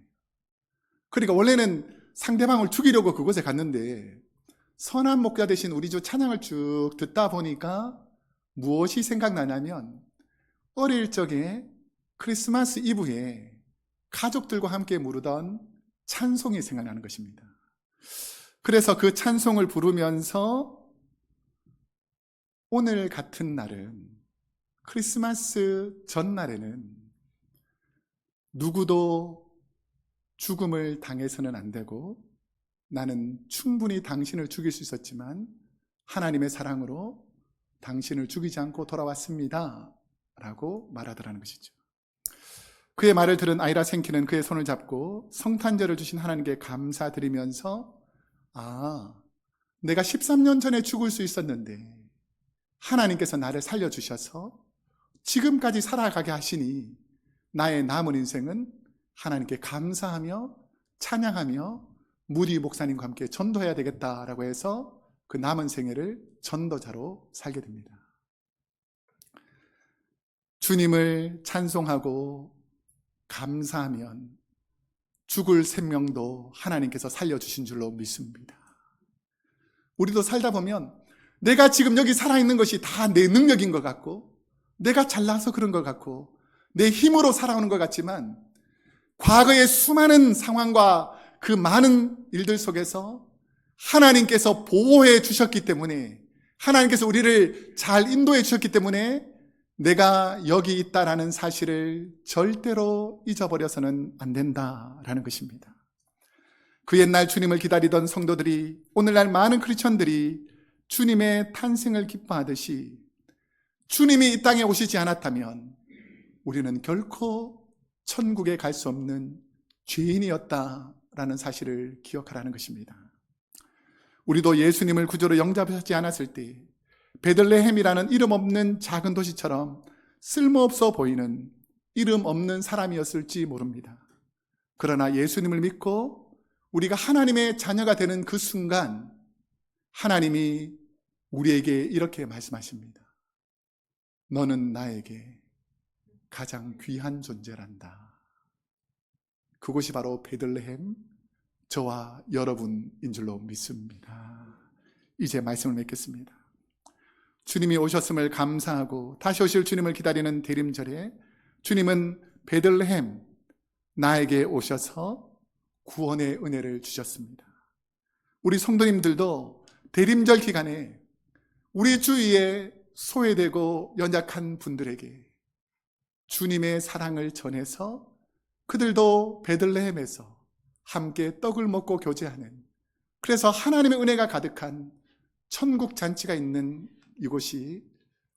그러니까 원래는 상대방을 죽이려고 그곳에 갔는데 선한 목자 되신 우리 주 찬양을 쭉 듣다 보니까 무엇이 생각나냐면 어릴 적에 크리스마스 이브에 가족들과 함께 부르던 찬송이 생각나는 것입니다. 그래서 그 찬송을 부르면서 오늘 같은 날은, 크리스마스 전날에는 누구도 죽음을 당해서는 안 되고 나는 충분히 당신을 죽일 수 있었지만 하나님의 사랑으로 당신을 죽이지 않고 돌아왔습니다 라고 말하더라는 것이죠. 그의 말을 들은 아이라 생키는 그의 손을 잡고 성탄절을 주신 하나님께 감사드리면서 내가 13년 전에 죽을 수 있었는데 하나님께서 나를 살려주셔서 지금까지 살아가게 하시니 나의 남은 인생은 하나님께 감사하며 찬양하며 무디 목사님과 함께 전도해야 되겠다라고 해서 그 남은 생애를 전도자로 살게 됩니다. 주님을 찬송하고 감사하면 죽을 생명도 하나님께서 살려주신 줄로 믿습니다. 우리도 살다 보면 내가 지금 여기 살아있는 것이 다 내 능력인 것 같고 내가 잘나서 그런 것 같고 내 힘으로 살아오는 것 같지만 과거의 수많은 상황과 그 많은 일들 속에서 하나님께서 보호해 주셨기 때문에 하나님께서 우리를 잘 인도해 주셨기 때문에 내가 여기 있다라는 사실을 절대로 잊어버려서는 안 된다라는 것입니다. 그 옛날 주님을 기다리던 성도들이 오늘날 많은 크리스천들이 주님의 탄생을 기뻐하듯이 주님이 이 땅에 오시지 않았다면 우리는 결코 천국에 갈 수 없는 죄인이었다라는 사실을 기억하라는 것입니다. 우리도 예수님을 구주로 영접하지 않았을 때 베들레헴이라는 이름 없는 작은 도시처럼 쓸모없어 보이는 이름 없는 사람이었을지 모릅니다. 그러나 예수님을 믿고 우리가 하나님의 자녀가 되는 그 순간 하나님이 우리에게 이렇게 말씀하십니다. 너는 나에게 가장 귀한 존재란다. 그곳이 바로 베들레헴, 저와 여러분인 줄로 믿습니다. 이제 말씀을 맺겠습니다. 주님이 오셨음을 감사하고 다시 오실 주님을 기다리는 대림절에 주님은 베들레헴, 나에게 오셔서 구원의 은혜를 주셨습니다. 우리 성도님들도 대림절 기간에 우리 주위에 소외되고 연약한 분들에게 주님의 사랑을 전해서 그들도 베들레헴에서 함께 떡을 먹고 교제하는, 그래서 하나님의 은혜가 가득한 천국 잔치가 있는 이곳이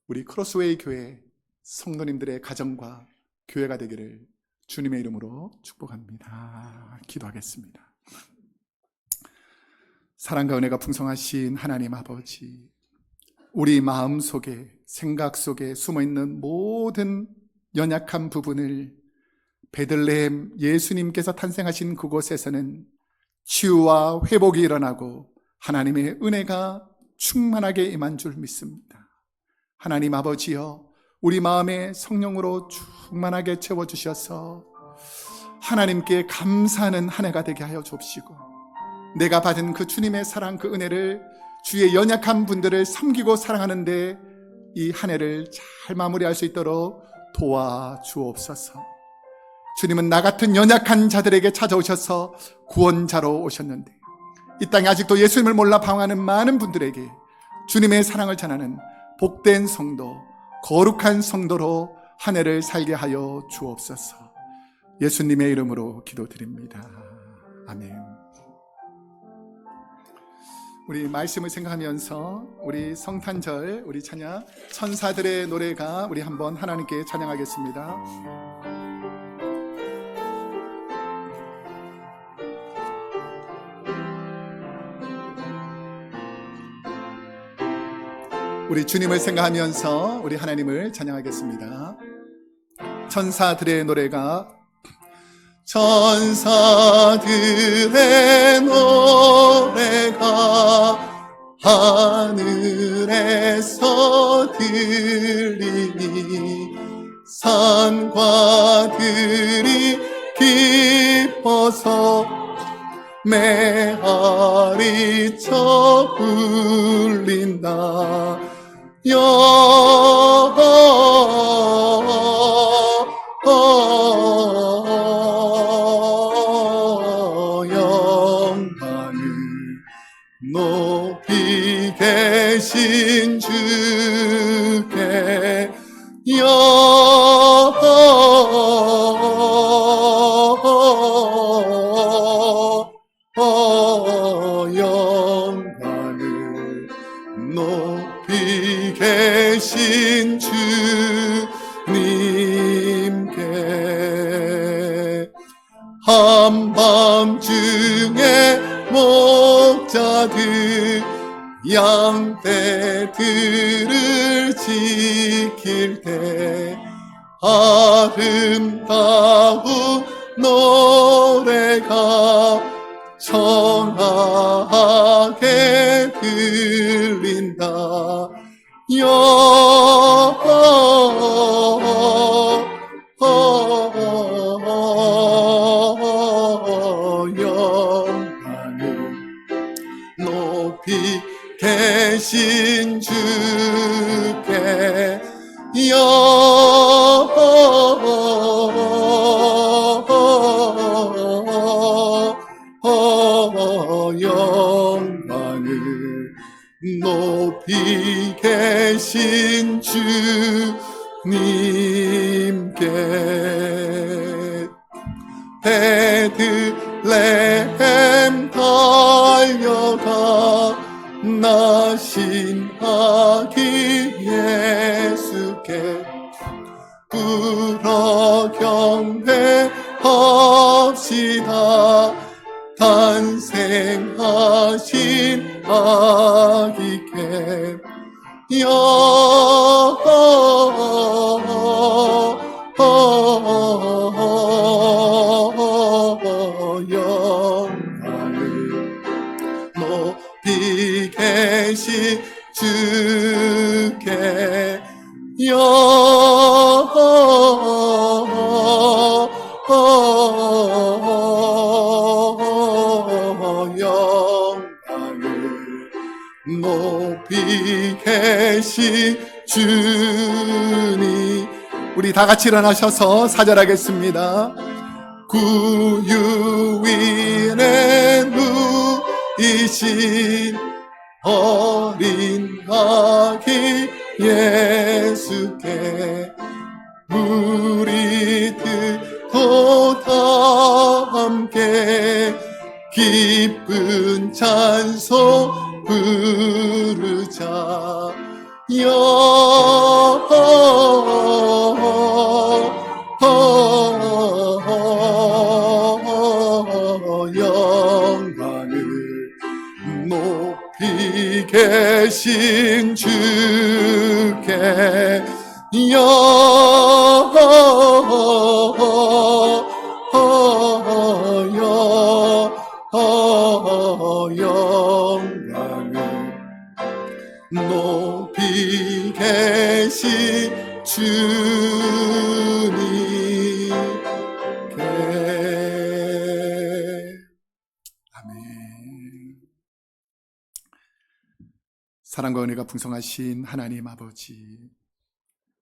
우리 크로스웨이 교회 성도님들의 가정과 교회가 되기를 주님의 이름으로 축복합니다. 기도하겠습니다. 사랑과 은혜가 풍성하신 하나님 아버지, 우리 마음 속에, 생각 속에 숨어있는 모든 연약한 부분을 베들레헴 예수님께서 탄생하신 그곳에서는 치유와 회복이 일어나고 하나님의 은혜가 충만하게 임한 줄 믿습니다. 하나님 아버지여, 우리 마음에 성령으로 충만하게 채워주셔서 하나님께 감사하는 한 해가 되게 하여 주옵시고, 내가 받은 그 주님의 사랑, 그 은혜를 주의 연약한 분들을 섬기고 사랑하는데 이 한 해를 잘 마무리할 수 있도록 도와주옵소서. 주님은 나 같은 연약한 자들에게 찾아오셔서 구원자로 오셨는데 이 땅에 아직도 예수님을 몰라 방황하는 많은 분들에게 주님의 사랑을 전하는 복된 성도, 거룩한 성도로 한 해를 살게 하여 주옵소서. 예수님의 이름으로 기도드립니다. 아멘. 우리 말씀을 생각하면서 우리 성탄절, 우리 찬양 천사들의 노래가 우리 한번 하나님께 찬양하겠습니다. 우리 주님을 생각하면서 우리 하나님을 찬양하겠습니다. 천사들의 노래가, 천사들의 노래가 하늘에서 들리니 산과 들이 기뻐서 메아리쳐 울린다. 영광을 높이 계신 주께 영광을 높이 계신 주님께 한밤중에 목자들 양떼들을 지킬 때 아름다운 노래가 청하게 들린다. 영광을 높이 계신 주께 영광을 높이 계신 주님께 베들레헴 달려가 나신하기 예수께 불어 경배합시다. 탄생하신 아기께 영광을 높이 계신 주께 영광을 높이 계신 주님. 우리 다 같이 일어나셔서 사절하겠습니다. 구유 위에 누이신 어린 아기 예수께 우리들도 다 함께 기쁜 찬송 부르자. 영광을 높이 계신 주께 영광을 높이 계신 주님께. 아멘. 사랑과 은혜가 풍성하신 하나님 아버지,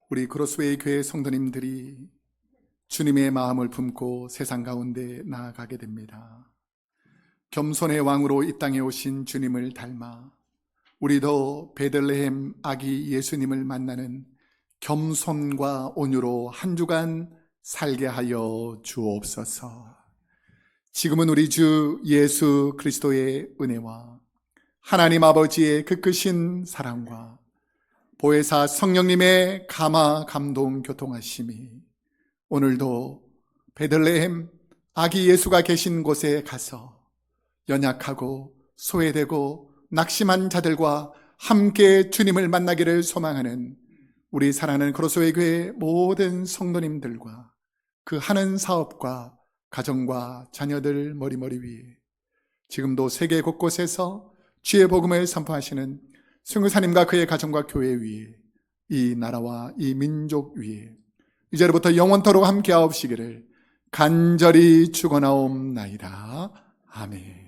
우리 크로스웨이 교회 성도님들이 주님의 마음을 품고 세상 가운데 나아가게 됩니다. 겸손의 왕으로 이 땅에 오신 주님을 닮아 우리도 베들레헴 아기 예수님을 만나는 겸손과 온유로 한 주간 살게 하여 주옵소서. 지금은 우리 주 예수 그리스도의 은혜와 하나님 아버지의 그 크신 사랑과 보혜사 성령님의 감화 감동 교통하심이 오늘도 베들레헴 아기 예수가 계신 곳에 가서 연약하고 소외되고 낙심한 자들과 함께 주님을 만나기를 소망하는 우리 사랑하는 크로스웨이 교회 모든 성도님들과 그 하는 사업과 가정과 자녀들 머리머리 위에 지금도 세계 곳곳에서 주의 복음을 선포하시는 선교사님과 그의 가정과 교회 위에 이 나라와 이 민족 위에 이제로부터 영원토록 함께하옵시기를 간절히 축원하옵나이다. 아멘.